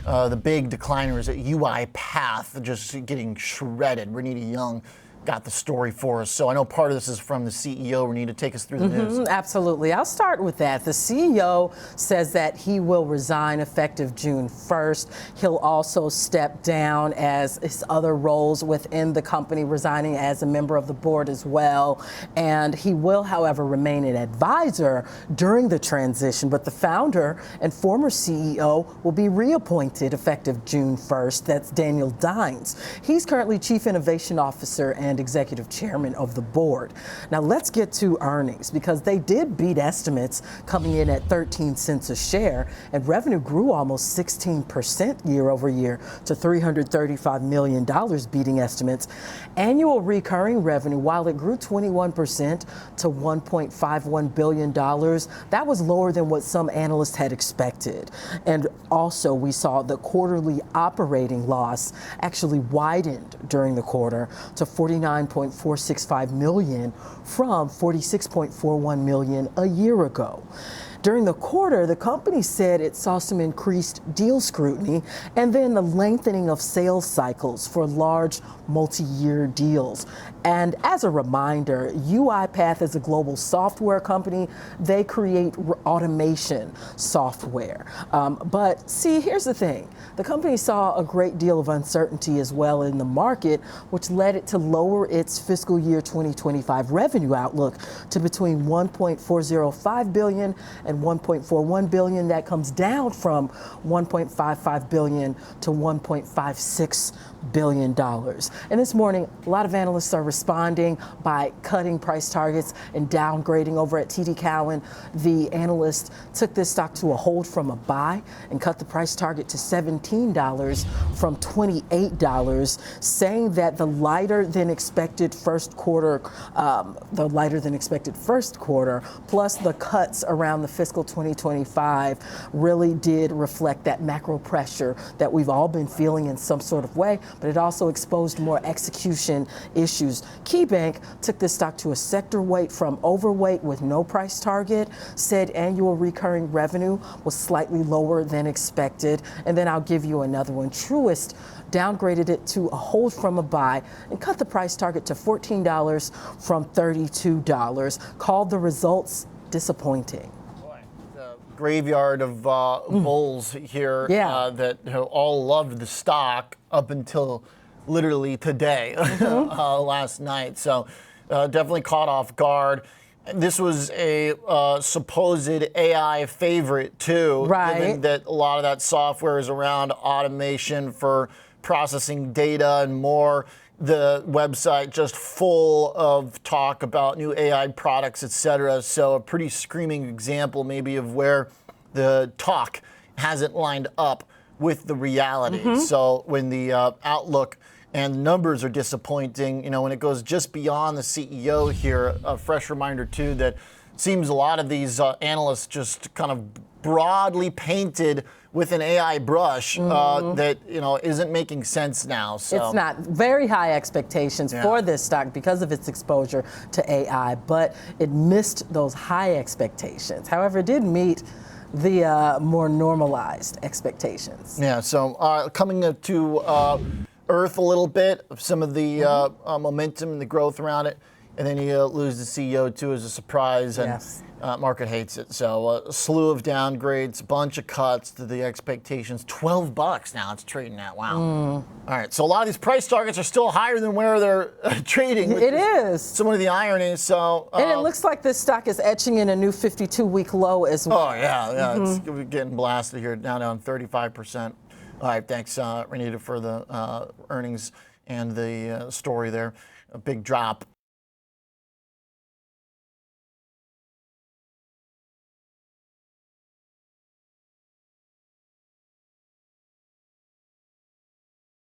the big decliners at UiPath just getting shredded. Renita Young got the story for us. So I know part of this is from the CEO. Renita, take us through the news. Absolutely. I'll start with that. The CEO says that he will resign effective June 1st. He'll also step down as his other roles within the company, resigning as a member of the board as well. And he will, however, remain an advisor during the transition. But the founder and former CEO will be reappointed effective June 1st. That's Daniel Dines. He's currently Chief Innovation Officer and Executive Chairman of the board. Now let's get to earnings, because they did beat estimates, coming in at 13 cents a share, and revenue grew almost 16% year over year to $335 million, beating estimates. Annual recurring revenue, while it grew 21% to $1.51 billion, that was lower than what some analysts had expected. And also we saw the quarterly operating loss actually widened during the quarter to $49.465 million from $46.41 million a year ago. During the quarter, the company said it saw some increased deal scrutiny and then the lengthening of sales cycles for large multi-year deals. And as a reminder, UiPath is a global software company. They create automation software. But see, here's the thing. The company saw a great deal of uncertainty as well in the market, which led it to lower its fiscal year 2025 revenue outlook to between $1.405 billion and $1.41 billion. That comes down from $1.55 billion to $1.56 billion. And this morning, a lot of analysts are responding by cutting price targets and downgrading. Over at TD Cowen, the analyst took this stock to a hold from a buy and cut the price target to $17 from $28, saying that the lighter than expected first quarter plus the cuts around the fiscal 2025 really did reflect that macro pressure that we've all been feeling in some sort of way, but it also exposed more execution issues. KeyBank took this stock to a sector weight from overweight with no price target, said annual recurring revenue was slightly lower than expected. And then I'll give you another one. Truist downgraded it to a hold from a buy and cut the price target to $14 from $32, called the results disappointing. Graveyard of bulls here that all loved the stock up until literally today, last night. So definitely caught off guard. This was a supposed AI favorite too, given that a lot of that software is around automation for processing data and more. The website just full of talk about new AI products, etc. So a pretty screaming example maybe of where the talk hasn't lined up with the reality. So when the outlook and numbers are disappointing, when it goes just beyond the CEO here, a fresh reminder too that it seems a lot of these analysts just kind of broadly painted with an AI brush that isn't making sense now. So it's not very high expectations for this stock because of its exposure to AI, but it missed those high expectations. However, it did meet the more normalized expectations. Yeah. So coming to earth a little bit of some of the momentum and the growth around it, and then you lose the CEO too as a surprise, and market hates it. So a slew of downgrades, a bunch of cuts to the expectations. $12 now it's trading at. Wow. All right. So a lot of these price targets are still higher than where they're trading. It is. Some of the irony. So and it looks like this stock is etching in a new 52-week low as well. Oh yeah. It's getting blasted here, now down 35%. All right. Thanks, Renita, for the earnings and the story there. A big drop